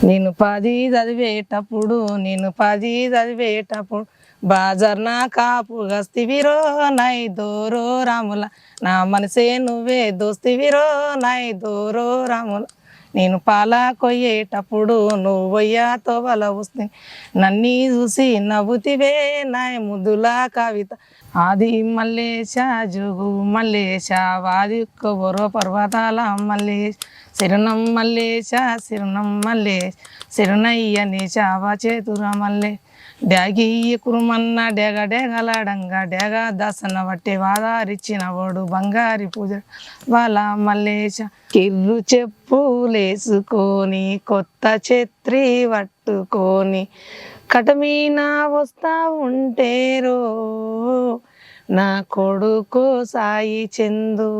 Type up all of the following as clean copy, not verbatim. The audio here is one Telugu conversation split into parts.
నేను 10 చదివేటప్పుడు బాజర్నా కాపు గస్తివిరో నై దోరో రాముల నా మనసే నువ్వే దోస్తివిరో నై దోరో రాముల నేను పాల కొయ్యేటప్పుడు నువ్వయ్యా తోవల వస్తే నన్నీ చూసి నవ్వుతివే నాయ ముద్దుల కవిత ఆది మల్లేశ జోగు మల్లేశ వాది కొబరో పర్వతాల మల్లేశ శరణం మల్లేశ శరణం మల్లేశ శరణయ్యని చావా చేతుర మల్లే డ్యాగి కురుమన్న డేగ డేగలాడంగా డేగ దాసన వట్టే వాదారిచ్చిన వాడు బంగారి పూజ వాళ్ళ మల్లేశ కిర్రు చెప్పులేసుకొని కొత్త ఛత్రి పట్టుకొని కటమీన వస్తా ఉంటేరో నా కొడుకు సాయి చందు.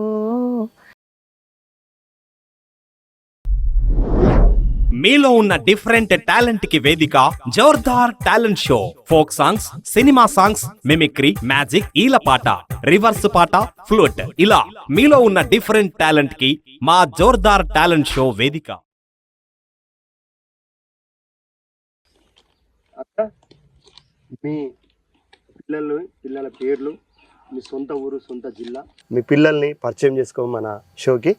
మీలో ఉన్న డిఫరెంట్ టాలెంట్ కి వేదిక జోర్దార్ talent show. Folk songs, cinema songs, mimicry, magic, ఈలపాట, రివర్స్ పాట, ఫ్లూట్, ఇలా మీలో ఉన్న డిఫరెంట్ టాలెంట్ కి మా జోర్దార్ టాలెంట్ షో వేదిక. మీ పిల్లల పేర్లు, మీ సొంత ఊరు, సొంత జిల్లా, మీ పిల్లల్ని పరిచయం చేసుకో మన షోకి.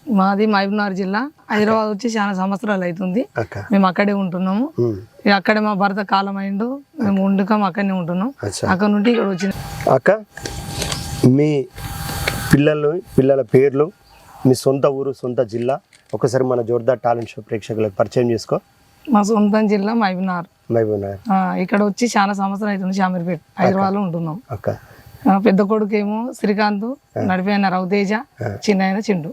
మాది మహబూబ్నగర్ జిల్లా. హైదరాబాద్ వచ్చి చాలా సంవత్సరాలు అవుతుంది. మేము అక్కడే ఉంటున్నాము. అక్కడే మా భర్త కాలం అయిండు, మేము వండుకం అక్కడనే ఉంటున్నాం. అక్కడ నుండి ఇక్కడ వచ్చిన అక్క, మీ పిల్లల పేర్లు, మీ సొంత ఊరు, సొంత జిల్లా ఒకసారి మన జోర్దార్ టాలెంట్ షో ప్రేక్షకులకు పరిచయం చేసుకో. మా సొంత జిల్లా మహబూబ్నగర్. ఇక్కడ వచ్చి చాలా సంవత్సరాలు అవుతుంది. షామీర్పేట హైదరాబాద్ లో ఉంటున్నాం. పెద్ద కొడుకు ఏమో శ్రీకాంత్, నడిపోయిన రవితేజ, చిన్న ఆయన చిండు.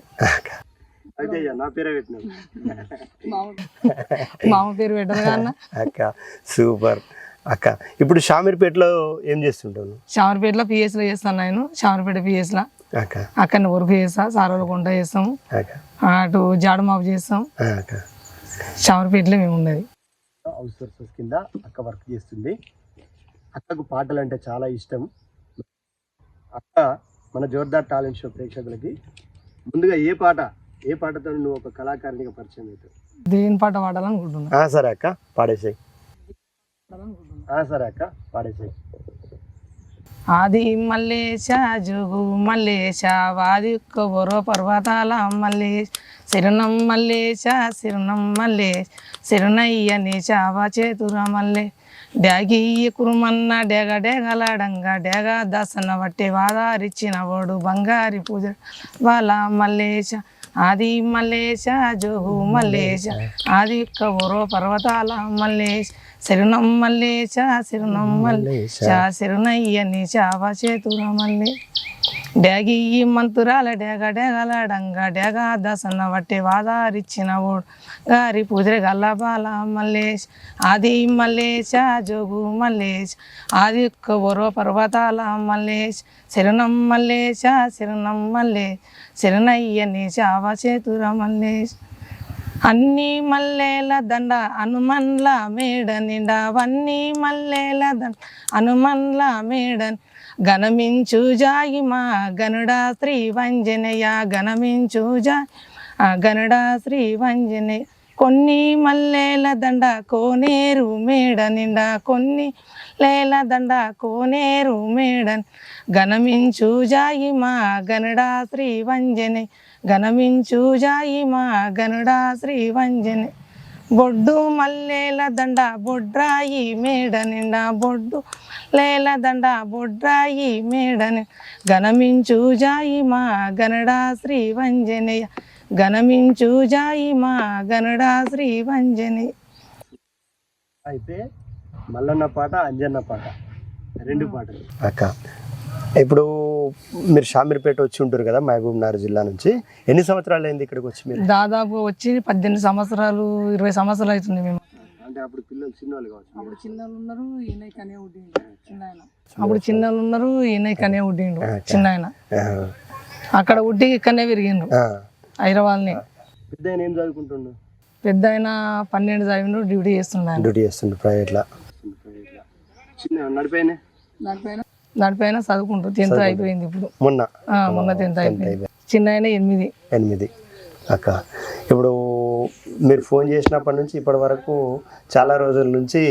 మామ పేరు పెట్టదు అన్న. అక్క సూపర్. అక్క ఇప్పుడు షామీర్పేటలో ఏం చేస్తుంటాను? షామీర్పేటలో పిఎస్ లో చేస్తాను నేను. షామీర్పేట పిఎస్ లా అక్కడ వర్క్ చేస్తా. సారోలు కొంట చేస్తాము, అటు జాడు మాపు చేస్తాం. షామీర్పేటలో మేము ఉన్నది. హౌస్ సోర్సెస్ కింద అక్క వర్క్ చేస్తుంది. అక్కకు పాటలు అంటే చాలా ఇష్టం. అక్క మన జోర్దార్ టాలెంట్ షో ప్రేక్షకులకి ముందుగా ఏ పాటతో నువ్వు ఒక కళాకారిణిగా పరిచయం అవుతావు? దేని పాట పాడాలనుకుంటున్నా? సరే అక్క పాడేసాయి. సరే అక్క పాడేసాయి. ఆది మల్లేశ జోగు మల్లేశ వాది కొబరో పర్వతాల మల్లేశ శరణం మల్లేశ శరణం మల్లేశ శరణయ్యని చావా చేతుర మల్లే డ్యాగి కురుమన్న డేగ డేగలాడంగా డేగ దాసన వట్టే వాదారిచ్చిన వాడు బంగారి పూజ వాళ్ళ మల్లేశ ఆది మల్లేశ జోగు మల్లేశ ఆది కబరో పర్వతాల మల్లేశ శరణం మల్లేశ శరణం మల్లేశ శరణయ్యని చావా చేతుర మల్లే డ్యాగి మంతురాల డేగ డేగలాడంగా డేగ దాసన వట్టే వాదారిచ్చిన ఓడు గారి పూజ గల్లబాల మల్లేశ ఆది మల్లేశ జోగు మల్లేశ ఆది కొబరో పర్వతాల మల్లేశ శరణం మల్లేశ శరణం మల్లేశ శరణయ్యని చావా చేతుర మల్లేశ అన్ని మల్లెల దండ హనుమన్ల మేడ నిండా వన్నీ మల్లెల దండ హనుమన్ల మేడ గణమించు జాయి మా గనుడా శ్రీ వంజనయ గణమించు జాయి గనుడా శ్రీ వంజనయ కొన్ని మల్లెల దండ కోనేరు మేడ నిండా కొన్ని లేల దండ కోనేరు మేడ గణమించు జాయి మా గనుడా శ్రీ వంజనయ గణమించు జాయి మా గనుడా శ్రీ వంజనయ బొడ్డు మల్లెల దండ బొడ్రాయి మేడ నిండా బొడ్డు లేల దండ బొడ్రాయి మేడని గణమించు జాయి మా గనడా శ్రీ వంజనయ గణమించు జాయి మా గనడా శ్రీ వంజనయ. అయితే మల్లన్న పాట, అంజన్న పాట, రెండు పాటలు. అక్క ఇప్పుడు మీరు షామీర్పేట వచ్చి ఉంటారు కదా, మహబూబ్నగర్ జిల్లా నుంచి. ఎన్ని సంవత్సరాలు అయింది ఇక్కడికి వచ్చి మీరు? దాదాపు వచ్చి 18 సంవత్సరాలు 20 సంవత్సరాలు అవుతుంది మేము. అంటే అప్పుడు పిల్లలు చిన్నవాళ్ళు కావచ్చు. అప్పుడు చిన్నలు ఉన్నారు, ఈయన కనే ఉడ్డిండు చిన్న ఆయన. అప్పుడు చిన్నలు ఉన్నారు, ఈయన కనే ఉడ్డిండు చిన్న ఆయన. అక్కడ ఉడ్డి ఇక్కడనే విరిగిండు హైదరాబాద్ని. పెద్ద ఆయన ఏం చదువుకుంటుండు? పెద్ద ఆయన 12 చదివిండు, డ్యూటీ చేస్తుండు ప్రైవేట్ లా. చిన్న నడిపైన చదువుకుంటూ 10th అయిపోయింది. ఇప్పుడు మొన్న 10th అయిపోయింది. చిన్న ఆయన 8. అక్క ఇప్పుడు మీరు ఫోన్ చేసినప్పటి నుంచి ఇప్పటి వరకు చాలా రోజుల నుంచి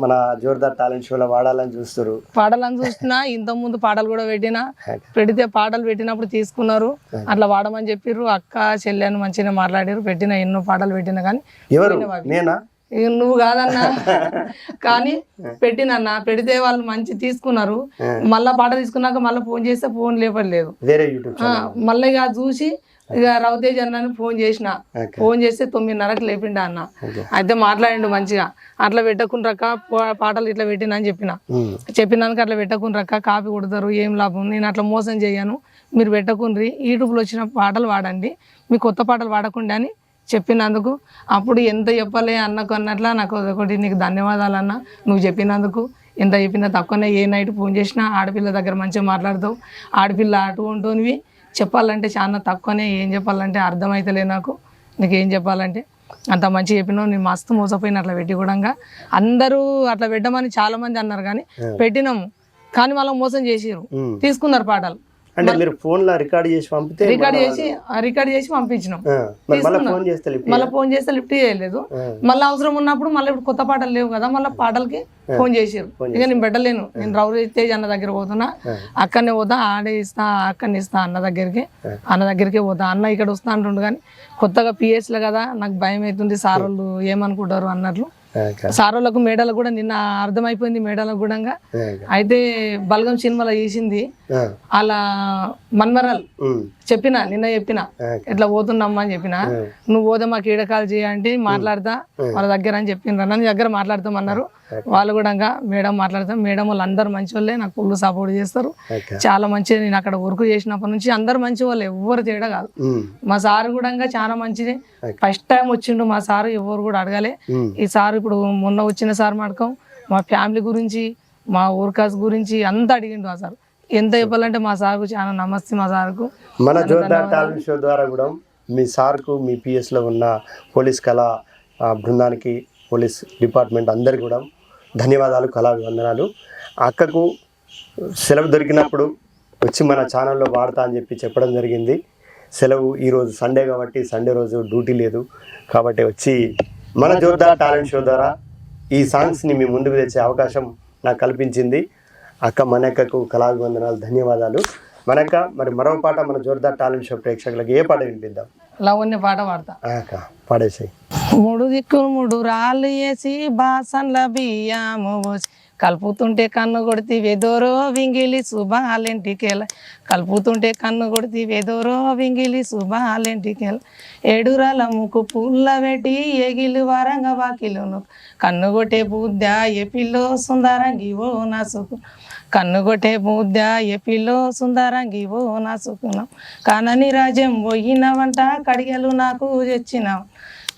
మన జోర్దార్ టాలెంట్ షోలో వాడాలని చూస్తారు. పాడాలని చూస్తున్నా, ఇంత ముందు పాటలు కూడా పెడితే పాటలు పెట్టినప్పుడు తీసుకున్నారు, అట్లా వాడమని చెప్పిర్రు. అక్క చెల్లెని మంచిగా మాట్లాడారు, పెట్టిన ఎన్నో పాటలు పెట్టినా కానీ ఎవరు నేనా నువ్వు కాదన్నా కానీ పెట్టినన్నా, పెడితే వాళ్ళు మంచి తీసుకున్నారు. మళ్ళా పాట తీసుకున్నాక మళ్ళీ ఫోన్ చేస్తే ఫోన్ లేపట్లేదు. మళ్ళీ ఇక చూసి ఇక రవితేజ్ అన్నని ఫోన్ చేసిన, ఫోన్ చేస్తే 9:30కి లేపిండా అన్న. అయితే మాట్లాడిండు మంచిగా, అట్లా పెట్టకుండ్రక్క పాటలు ఇట్లా పెట్టినా అని చెప్పినాక అట్లా పెట్టకుండ్రక్క కాపీ కొడతారు, ఏం లాభం, నేను అట్లా మోసం చేయను, మీరు పెట్టకుండ్రి, యూట్యూబ్లో వచ్చిన పాటలు వాడండి, మీ కొత్త పాటలు వాడకుండా అని చెప్పినందుకు. అప్పుడు ఎంత చెప్పలే అన్నకు అన్నట్లా నాకు ఒకటి నీకు ధన్యవాదాలు అన్న, నువ్వు చెప్పినందుకు. ఎంత చెప్పినా తక్కువనే, ఏ నైట్ ఫోన్ చేసినా ఆడపిల్ల దగ్గర మంచిగా మాట్లాడతావు, ఆడపిల్ల అటువంటివి చెప్పాలంటే చాలా తక్కువనే, ఏం చెప్పాలంటే అర్థమవుతలే నాకు, నీకు ఏం చెప్పాలంటే అంత మంచిగా చెప్పినావు. నేను మస్తు మోసపోయిన అట్లా పెట్టి కూడా. అందరూ అట్లా పెట్టమని చాలా మంది అన్నారు కానీ పెట్టినాము, కానీ మళ్ళీ మోసం చేసిరు, తీసుకున్నారు పాటలు. అంటే మీరు ఫోన్ లో రికార్డ్ చేసి పంపితే రికార్డ్ చేసి పంపించినాం. మళ్ళీ ఫోన్ చేస్తే లిఫ్ట్ చేయలేదు. మళ్ళీ అవసరం ఉన్నప్పుడు మళ్ళీ ఇప్పుడు కొత్త పాటలు లేవు కదా, మళ్ళీ పాటలకి ఫోన్ చేసారు. ఇక నేను పెట్టలేను, నేను రవితేజ్ అన్న దగ్గర పోతున్నా, అక్కడనే పోతా, ఆడే ఇస్తా, అక్కడనే ఇస్తా అన్న దగ్గరికి పోతా. అన్న ఇక్కడ వస్తా అంటుండు కానీ కొత్తగా పిఎస్లు కదా, నాకు భయం అవుతుంది, సార్ వాళ్ళు ఏమనుకుంటారు అన్నట్లు. సారోళ్ళకు మేడలకు కూడా నిన్న అర్థమైపోయింది, మేడలకు కూడా. అయితే బలగం సినిమాలో చేసింది అలా మన్మరాలు నిన్న చెప్పిన ఇట్లా పోతున్నామ్మా అని చెప్పిన. నువ్వు పోతే మాకు ఈడకాలు చేయండి, మాట్లాడతా వాళ్ళ దగ్గర అని చెప్పిండ్రు. నీ దగ్గర మాట్లాడతామన్నారు వాళ్ళు కూడా. మేడం మాట్లాడతాం, మేడం వాళ్ళు అందరు మంచి వాళ్ళే, నాకు ఫుల్ సపోర్ట్ చేస్తారు, చాలా మంచిది. నేను అక్కడ వర్క్ చేసినప్పటి నుంచి అందరు మంచి వాళ్ళు, ఎవ్వరు తేడా కాదు. మా సార్ కూడా చాలా మంచిది, ఫస్ట్ టైం వచ్చిండు మా సారు, ఎవరు కూడా అడగాలి. ఈ సార్ ఇప్పుడు మొన్న వచ్చిన సార్ మడకం మా ఫ్యామిలీ గురించి, మా వర్కర్స్ గురించి అంతా అడిగిండు ఆ సార్. ఎంత చెప్పాలంటే మా సార్కు చాలా నమస్తే. మా సార్కు మన జోర్దార్ టాలెంట్ షో ద్వారా కూడా మీ సార్కు, మీ పిఎస్లో ఉన్న పోలీస్ కళా బృందానికి, పోలీస్ డిపార్ట్మెంట్ అందరికీ కూడా ధన్యవాదాలు, కళాభివందనాలు. అక్కకు సెలవు దొరికినప్పుడు వచ్చి మన ఛానల్లో వాడతా అని చెప్పడం జరిగింది. సెలవు ఈరోజు సండే కాబట్టి, సండే రోజు డ్యూటీ లేదు కాబట్టి వచ్చి మన జోర్దార్ టాలెంట్ షో ద్వారా ఈ సాంగ్స్ని మీ ముందుకు తెచ్చే అవకాశం నాకు కల్పించింది. అక్క మనక్కకు కళాభివందనాలు, ధన్యవాదాలు. మనక్క మరి మరో పాట మన జోర్దార్ టాలెంట్ షో ప్రేక్షకులకు ఏ పాట వినిపిద్దాం? లవణ్య పాట పాడతా. పాడేసాయి. 3 దిక్కులు 3 రాళ్ళు వేసి బాసన్ల బియ్యము పోసి కలుపుతుంటే కన్ను కొడితే వెదోరో వింగిలి శుభాలెంటికెల, కలుపుతుంటే కన్ను కొడితే వెదోరో వింగిలి శుభాలెంటికెల, 7 రాళ్ళ ముక్కు పుల్ల పెట్టి ఎగిలి వారంగ వాకిలును, కన్ను కొట్టే బుద్ధ ఎపిల్లో సుందరంగి ఓ నా సుకు, కన్ను కొట్టే బుద్ధ ఎపిల్లో సుందరంగి ఓ నా సుకునం, కనని రాజ్యం పోయిన వంట కడిగలు నాకు తెచ్చినాం,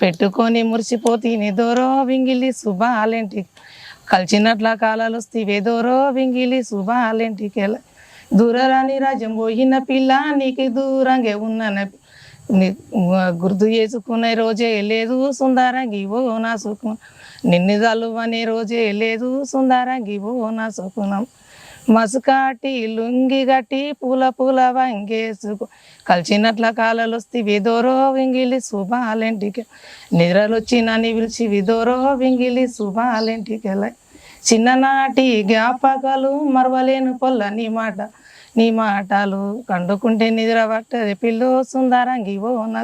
పెట్టుకొని మురిసిపోతీని దోరో వింగిలి శుభాలెంటి, కలిసినట్ల కాలాలు వస్తే వేదోరో వింగిలి శుభాలెంటికెల, దూరరాని రాజ్యం పోయిన పిల్ల నీకు దూరంగా ఉన్న గుర్తు చేసుకునే రోజే లేదు సుందరంగి ఓ నా సుకునం, నిన్ను తలువనే రోజే లేదు సుందరంగి ఓ నా సుకునం, మసుకాటి లుంగి గట్టి పూల పూల వంగేసుకు కలిసినట్ల కాలాలు వస్తే విదోరో వింగిలి శుభాలెంటికి, నిద్రలొచ్చి నన్ను పిలిచి విదోరో వింగిలి శుభాలెంటికెల, చిన్ననాటి జ్ఞాపకాలు మరవలేను పొల్ల నీ మాటలు కండుకుంటే నిద్ర పట్టదే పిల్లో సుందరంగి ఓ నా,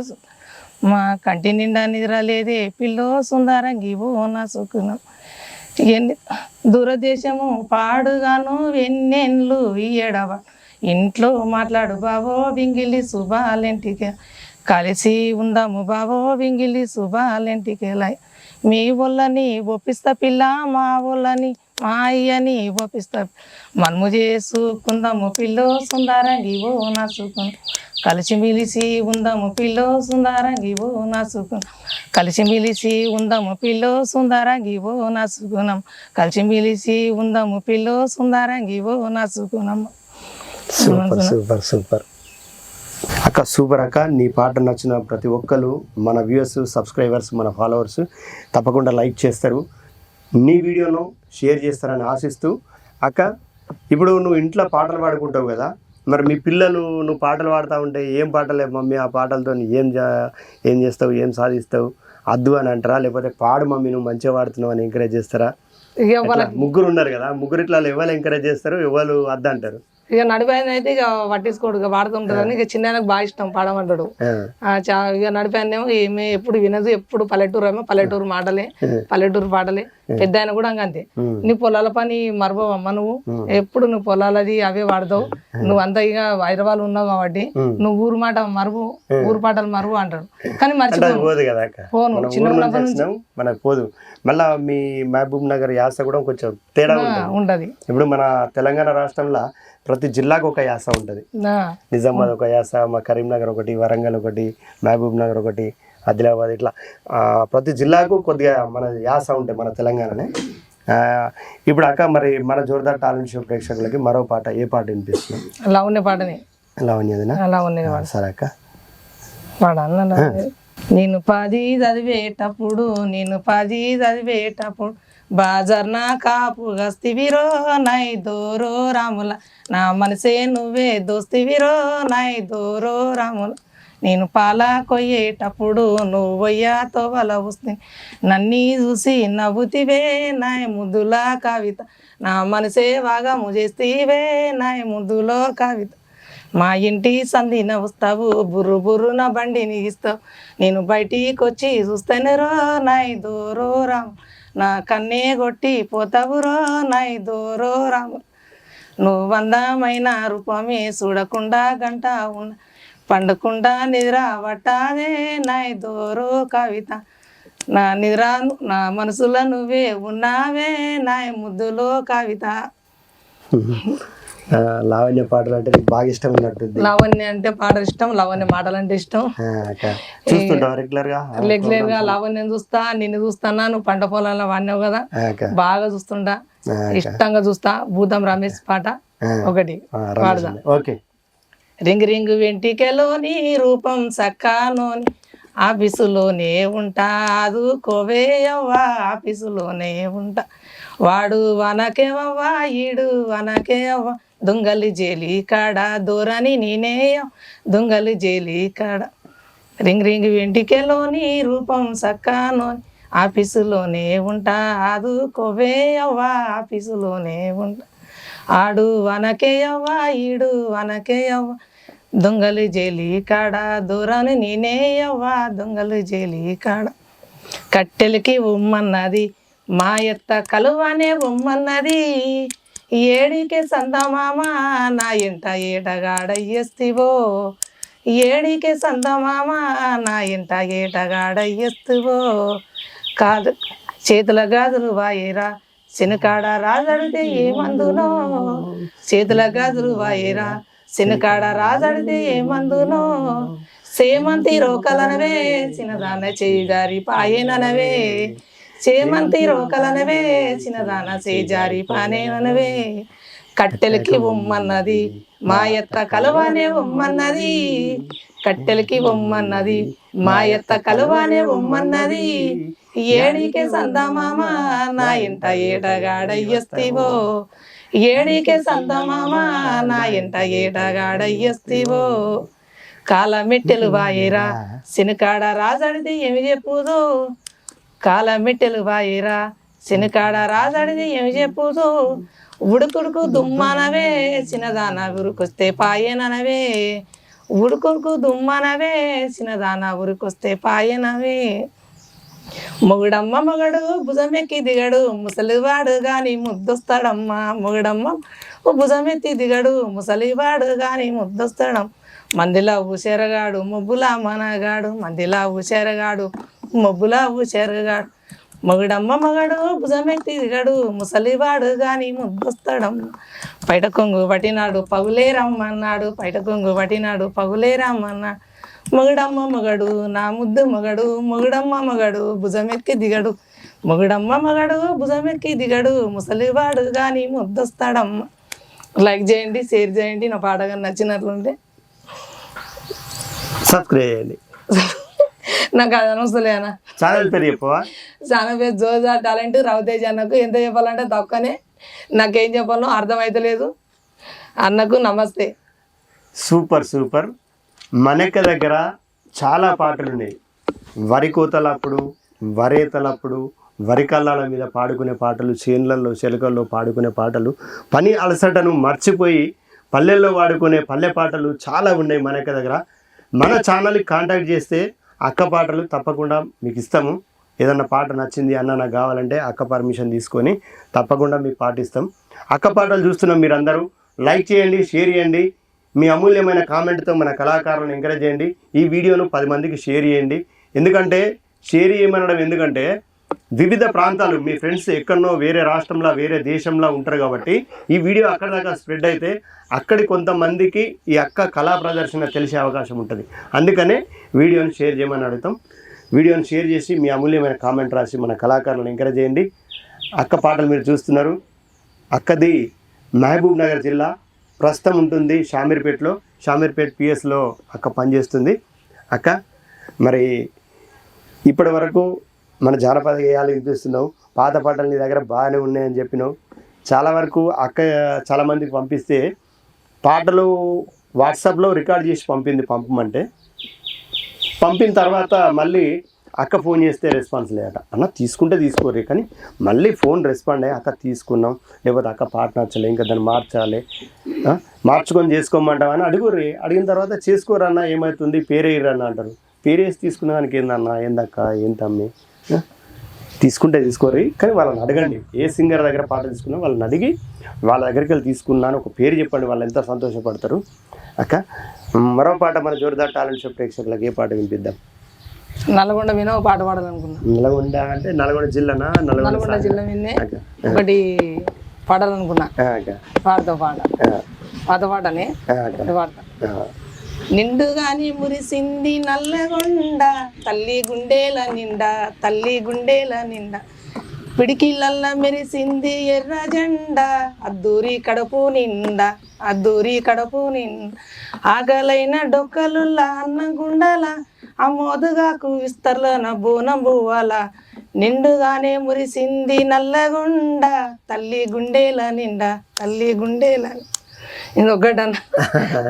మా కంటి నిండా నిద్ర లేదే పిల్లో సుందరంగి ఓ నా సుకునం, దూరదేశము పాడుగాను వెన్నెన్లు ఎడవ, ఇంట్లో మాట్లాడు బావో వింగిలి శుభాలెంటికే, కలిసి ఉందాము బావో వింగిలి శుభాలెంటికేలా, మీ వాళ్ళని ఒప్పిస్తా పిల్ల, మా వాళ్ళని మా అయ్యని ఒప్పిస్తా, మనము చేసుకుందాము పిల్లో సుందరంగి ఓ నా సుకునం, కలిసిమెలిసి ఉందాము పిల్లో సుందరంగి ఓ నా సుకునం, కలిసిమెలిసి ఉందాము పిల్లో సుందరంగి ఓ నా సుకునం, కలిసిమెలిసి ఉందాము పిల్లో సుందరంగి ఓ నా సుకునం. సూపర్ సూపర్ సూపర్ అక్క, సూపర్ అక్క. నీ పాట నచ్చిన ప్రతి ఒక్కరు, మన వ్యూవర్స్, సబ్స్క్రైబర్స్, మన ఫాలోవర్స్ తప్పకుండా లైక్ చేస్తారు, నీ వీడియోను షేర్ చేస్తారని ఆశిస్తూ. అక్క, ఇప్పుడు నువ్వు ఇంట్లో పాటలు పాడుకుంటావు కదా, మరి మీ పిల్లలు నువ్వు పాటలు పాడుతూ ఉంటే ఏం పాటలే మమ్మీ ఆ పాటలతో ఏం చేస్తావు, ఏం సాధిస్తావు అద్దు అని అంటారా, లేకపోతే పాడు మమ్మీ నువ్వు మంచిగా పాడుతున్నావు అని ఎంకరేజ్ చేస్తారా? ఇక వాళ్ళకి ముగ్గురు ఉన్నారు కదా, ముగ్గురు ఇట్లా ఎవరు ఎంకరేజ్ చేస్తారు, ఎవరు అద్దు అంటారు? ఇక నడిపాయన అయితే ఇక పట్టించుకోడు, ఇక పాడుతుంటారని ఇక చిన్న బాగా ఇష్టం పాడమంటాడు. ఇక నడిపాయనేమో ఏమి ఎప్పుడు వినదు, ఎప్పుడు పల్లెటూరు ఏమో పల్లెటూరు మాటలే, పల్లెటూరు పాటలే. పెద్ద ఆయన కూడా అంతే, నీ పొలాల పని మరవమ్మా నువ్వు, ఎప్పుడు నువ్వు పొలాలది అవే వాడతావు, నువ్వు అంతా ఇక హైదరాబాద్ ఉన్నావు కాబట్టి నువ్వు ఊరు మాట మరువు, ఊరు పాటలు మరువు అంటాడు. కానీ పోదు కదా పోను, చిన్న మనకు పోదు. మళ్ళా మీ మహబూబ్ నగర్ యాస కూడా కొంచెం తేడా ఉంటది. ఇప్పుడు మన తెలంగాణ రాష్ట్రంలో ప్రతి జిల్లాకు ఒక యాస ఉంటుంది. నిజామాబాద్ ఒక యాస, మా కరీంనగర్ ఒకటి, వరంగల్ ఒకటి, మహబూబ్ నగర్ ఒకటి, ఆదిలాబాద్, ఇట్లా ప్రతి జిల్లాకు కొద్దిగా మన యాస ఉంటాయి మన తెలంగాణనే. ఇప్పుడు అక్క మరి మన జోర్దార్ టాలెంట్ షో ప్రేక్షకులకి మరో పాట, ఏ పాట వినిపిస్తుంది? లావణ్య పాటని. లావణ్యదేనా? లావణ్య పాట. సరే అక్క పాడన్న. నేను 10 చదివేటప్పుడు, నేను 10 చదివేటప్పుడు బాజర్నా కాపు గస్తివిరో నై దోరో రాముల, నా మనసే నువ్వే దోస్తివిరో నై దోరో రాముల. నేను పాల కొయ్యేటప్పుడు నువ్వయ్యా తోవల వస్తే నన్నీ చూసి నవ్వుతివే నాయ ముద్దుల కవిత, నా మనసే బాగా ముజేస్తివే నాయ ముద్దులో కవిత. మా ఇంటి సంధిన వస్తావు, బుర్రు బుర్రున బండిని ఇస్తావు, నేను బయటికి వచ్చి చూస్తేనే రో నాయ్ దోరో రాము, నా కన్నే కొట్టి పోతావు రో నాయ్ దోరో రాము. నువ్వు అందమైన రూపమే చూడకుండా గంట ఉన్న, పండకుండా నిద్ర పట్టాదే నాయ్ దోరో కవిత, నా నిద్ర నా మనసులో నువ్వే ఉన్నావే నాయ్ ముద్దులో కవిత. లావణ్య పాటలు అంటే నీకు బాగా ఇష్టం ఉన్నట్టుంది. లావణ్య అంటే పాట ఇష్టం, లావణ్య మాటలు అంటే ఇష్టం. రెగ్యులర్ గా లావణ్యం చూస్తా, నిన్ను చూస్తానా, నువ్వు పంట పొలాల్లో వాడినావు కదా, బాగా చూస్తుంటా, ఇష్టంగా చూస్తా. భూతం రమేష్ పాట ఒకటి పాడదా. రింగ్ రింగ్ వెంటికెలోని రూపం సక్కానోని, ఆఫీసులోనే ఉంటా అదుకోవేయవ్వా, ఆఫీసులోనే ఉంటా, వాడు వనకేవవ్వా ఈడు వనకేవవ్వా, దొంగలి జైలి కాడ దూరని నేనేయం, దొంగలి జైలి కాడ. రింగ్ రింగ్ వెంటికెలోని రూపం సక్కానోని, ఆఫీసులోనే ఉంటా అదుకోవేయవ్వా, ఆఫీసులోనే ఉంటా, ఆడు వనకేయవ్వా ఈడు వనకేయవ్వా, దొంగలు జైలి కాడ దూరాన్ని నేనేయవ్వా, దొంగలు జైలి కాడ. కట్టెలకి ఉమ్మన్నది మా ఎత్త కలువనే ఉమ్మన్నది, ఏడికే సందమామ నా ఇంట ఏటగాడయ్యేస్తివో, ఏడికే సందమామ నా ఇంట ఏటగాడయ్యేస్తివో. కాదు చేతుల గాజులు వాయేరా, శనకాడ రాజడితే ఏమందునో, చేతుల గాజులు వాయేరా, శనకాడ రాజడితే ఏమందునో, సేమంతి రోకలనవే చిన్నదాన చేయి జారి పాయేననవే, సేమంతి రోకలనవే చిన్నదాన చేయి జారి పానేననవే. కట్టెలకి ఉమ్మన్నది మా ఎత్త కలువనే ఉమ్మన్నది, కట్టెలకి ఉమ్మన్నది మా ఎత్త కలువనే ఉమ్మన్నది, ఏడికే సందమామ నా ఇంట ఏటగాడయ్యేస్తివో, ఏడికే సందమామ నా ఇంట ఏటగాడయ్యేస్తివో. కాలమెట్టెలు వాయేరా శనకాడ రాజడిది ఏమి చెప్పుదు, కాలమెట్టెలు వాయేరా శనకాడ రాజడిది ఏమి చెప్పుదు, ఉడుకుడుకు దుమ్మనవే చిన్నదాన ఉరికొస్తే పాయేననవే, ఉడుకుడుకు దుమ్మనవే చిన్నదాన ఉరికొస్తే పాయేనవే. మొగుడమ్మ మొగడు భుజమెక్కి దిగడు ముసలివాడు గాని ముద్దొస్తాడమ్మా, మొగుడమ్మ భుజమెత్తి దిగడు ముసలివాడు గాని ముద్దొస్తాడం, మందిలా ఊసేరగాడు మొబ్బులా మనగాడు, మందిలా ఊసేరగాడు మొబ్బులా ఊసేరగాడు, మొగుడమ్మ మగడు భుజమెత్తి దిగడు ముసలివాడు గాని ముద్దొస్తాడం. బయట కొంగు పట్టినాడు పగులే రమ్మన్నాడు, బయట కొంగు పట్టినాడు పగులే రమ్మన్నాడు, మొగుడమ్మ మొగడు నా ముద్దు మొగడు, మొగుడమ్మ మొగడు భుజమెక్కి దిగడు, మొగుడమ్మ మొగడు భుజమెక్కి దిగడు ముసలివాడు కానీ ముద్దొస్తాడమ్మ. లైక్ చేయండి, షేర్ చేయండి, నా పాట కానీ నచ్చినట్లుంటే సబ్స్క్రైబ్ చేయండి. నాకు అది అనవసరలేనా, ఛానల్ పేరు చెప్పవా? ఛానల్ పేరు జోర్దార్ టాలెంట్ రవితేజ్ అన్నకు. ఎంత చెప్పాలంటే తక్కువనే, నాకేం చెప్పాలో అర్థమైతలేదు. అన్నకు నమస్తే. Super super. మనక దగ్గర చాలా పాటలు ఉన్నాయి. వరి కోతలప్పుడు, వరేతలప్పుడు, వరి కళ్ళాల మీద పాడుకునే పాటలు, చేన్లలో చెలకల్లో పాడుకునే పాటలు, పని అలసటను మర్చిపోయి పల్లెల్లో వాడుకునే పల్లె పాటలు చాలా ఉన్నాయి మనక దగ్గర. మన ఛానల్కి కాంటాక్ట్ చేస్తే అక్క పాటలు తప్పకుండా మీకు ఇస్తాము. ఏదన్నా పాట నచ్చింది అన్న నాకు కావాలంటే అక్క పర్మిషన్ తీసుకొని తప్పకుండా మీకు పాటిస్తాం. అక్క పాటలు చూస్తున్నాం మీరందరూ లైక్ చేయండి, షేర్ చేయండి. మీ అమూల్యమైన కామెంట్తో మన కళాకారులను ఎంకరేజ్ చేయండి. ఈ వీడియోను 10 మందికి షేర్ చేయండి. ఎందుకంటే షేర్ చేయమనడం ఎందుకంటే వివిధ ప్రాంతాలు మీ ఫ్రెండ్స్ ఎక్కడనో వేరే రాష్ట్రంలో వేరే దేశంలో ఉంటారు కాబట్టి ఈ వీడియో అక్కడ దాకా స్ప్రెడ్ అయితే అక్కడి కొంతమందికి ఈ అక్క కళా ప్రదర్శన తెలిసే అవకాశం ఉంటుంది. అందుకనే వీడియోని షేర్ చేయమని అడుగుతాం. వీడియోని షేర్ చేసి మీ అమూల్యమైన కామెంట్ రాసి మన కళాకారులను ఎంకరేజ్ చేయండి. అక్క పాటలు మీరు చూస్తున్నారు. అక్కది మహబూబ్ నగర్ జిల్లా, ప్రస్తుతం ఉంటుంది షామీర్పేటలో. షామీర్పేట పిఎస్లో అక్క పనిచేస్తుంది. అక్క మరి ఇప్పటి వరకు మన జానపద గేయాలు వినిపిస్తున్నావు, పాత పాటలు నీ దగ్గర బాగానే ఉన్నాయని చెప్పినావు. చాలా వరకు అక్క చాలామందికి పంపిస్తే పాటలు వాట్సాప్లో రికార్డ్ చేసి పంపమంటే పంపిన తర్వాత మళ్ళీ అక్క ఫోన్ చేస్తే రెస్పాన్స్ లేదట. అన్న తీసుకుంటే తీసుకోరు కానీ మళ్ళీ ఫోన్ రెస్పాండ్ అయ్యి అక్క తీసుకున్నాం, లేకపోతే అక్క పాట నచ్చలే, ఇంకా దాన్ని మార్చాలి, మార్చుకొని చేసుకోమంటామని అడుగుర్రి. అడిగిన తర్వాత చేసుకోరన్న ఏమవుతుంది, పేరేయరన్న అంటారు. పేరేసి తీసుకున్న దానికి ఏందన్న, ఏందక్క, ఏం తమ్మి, తీసుకుంటే తీసుకోరు కానీ వాళ్ళని అడగండి. ఏ సింగర్ దగ్గర పాట తీసుకున్నా వాళ్ళని అడిగి వాళ్ళ దగ్గరికి వెళ్ళి తీసుకున్నాను ఒక పేరు చెప్పండి, వాళ్ళు ఎంత సంతోషపడతారు. అక్క మరో పాట మన జోర్దార్ టాలెంట్ షో ప్రేక్షకులకు ఏ పాట వినిపిద్దాం? నల్గొండ మీద ఒక పాట పాడాలనుకున్నా. నల్గొండ అంటే నల్గొండ జిల్లానా? నల్గొండ జిల్లా మీదే ఒకటి పాడాలనుకున్నా. పాడతా పాత పాటని పాడతా. నిండుగాని మురిసింది నల్లగొండ, తల్లి గుండెల నిండా, తల్లి గుండెల నిండా, పిడికిలల్ల మెరిసింది ఎర్ర జెండా, అద్దూరి కడుపు నిండా, అద్దూరి కడుపు నిండా, ఆగలైన డొక్కలుల్ల అన్న గుండల, అమోదుగాకు విస్తర్లన బోనం బువ్వాల, నిండుగానే మురిసింది నల్లగొండ, తల్లి గుండెల నిండా, తల్లి గుండెల. ఇంకొకటన్నా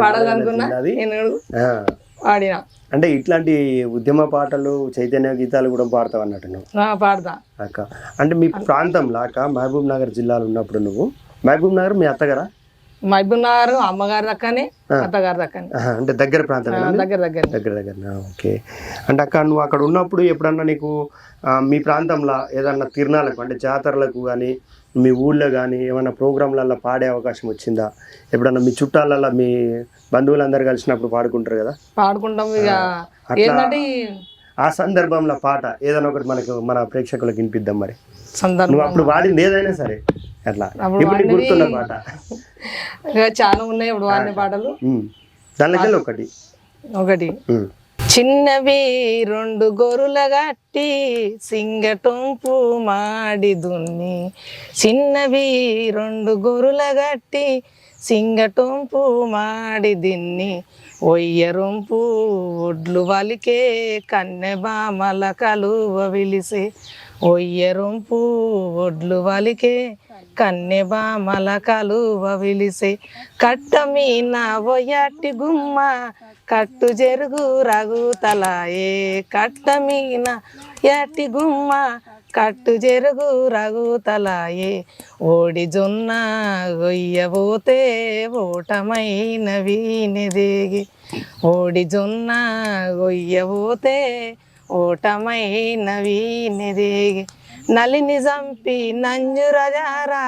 పాడాలనుకున్నా నేను పాడినా. అంటే ఇట్లాంటి ఉద్యమ పాటలు, చైతన్య గీతాలు కూడా పాడతావు అన్నట్టు నువ్వు? పాడతా అక్క. అంటే మీ ప్రాంతంలో అక్క మహబూబ్ నగర్ జిల్లాలో ఉన్నప్పుడు నువ్వు, మహబూబ్ నగర్ మీ అత్తగారా? మహబూబ్ నగర్ అమ్మగారి దక్కనే, అత్తగారి దక్కనే. అంటే దగ్గర ప్రాంతం, దగ్గర దగ్గర దగ్గర దగ్గర. ఓకే. అంటే అక్క నువ్వు అక్కడ ఉన్నప్పుడు ఎప్పుడన్నా నీకు మీ ప్రాంతంలో ఏదన్నా తిరణాలకు అంటే జాతరలకు కానీ మీ ఊళ్ళో కానీ ఏమైనా ప్రోగ్రాంలలో పాడే అవకాశం వచ్చిందా? ఎప్పుడన్నా మీ చుట్టాలలో మీ బంధువులందరూ కలిసినప్పుడు పాడుకుంటారు కదా? పాడుకుంటాం. ఇక ఏంటంటే ఆ సందర్భంలో పాట ఏదైనా ఒకటి మనకు మన ప్రేక్షకులకు వినిపిద్దాం. మరి నువ్వు అప్పుడు పాడింది ఏదైనా సరే అట్లా ఇప్పుడు గుర్తున్న పాట? చాలా ఉన్నాయి ఇప్పుడు వాడిన పాటలు. దానిలో ఒకటి ఒకటి చిన్నవి 2 గొర్రెల గట్టి సింగటొంపు మాడి దున్ని, చిన్నవి 2 గొర్రెల గట్టి సింగటొంపు మాడి దిన్ని, ఒయ్యరొంపు ఒడ్లు వలికే కన్నె బామల కలువ విలిసే, ఒయ్యరొంపు ఒడ్లు వలికే కన్నె బామల కలువ విలిసే, కట్టమీన ఒయ్యటి గుమ్మ కట్టు జరుగు రగుతలాయే, కట్టమీన ఎట్టి గుమ్మ కట్టు జరుగు రగుతలాయే, ఓడి జొన్న గొయ్యబోతే ఓటమైన వీనెదేగి, ఓడి జొన్న గొయ్యబోతే ఓటమైన వీనెదేగి, నలిని చంపి నంజురజారా,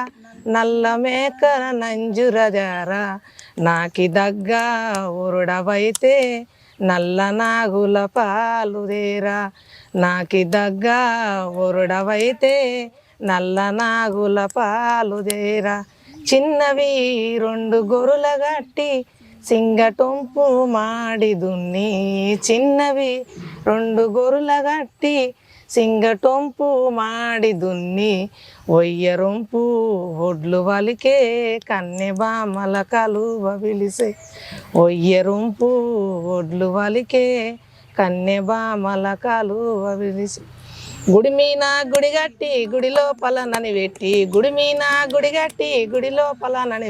నల్ల మేకర నంజురజారా, నాకి దగ్గ ఉరుడవైతే నల్ల నాగుల పాలుదేరా, నాకి దగ్గ ఉరుడవైతే నల్ల నాగుల పాలుదేరా, చిన్నవి 2 గొర్రెల గట్టి సింగటొంపు మాడి దున్ని, చిన్నవి 2 గొర్రెల గట్టి సింగటొంపు మాడి దున్ని, ఒయ్యరొంపు ఒడ్లు వలికే కన్నె బామల కలువ విలిసే, ఒయ్యరొంపు ఒడ్లు వలికే కన్నె బామల కలువ విలిసే, గుడి మీన గుడి గట్టి గుడి లోపల నని పెట్టి, గుడి మీన గుడి గట్టి గుడి లోపల నని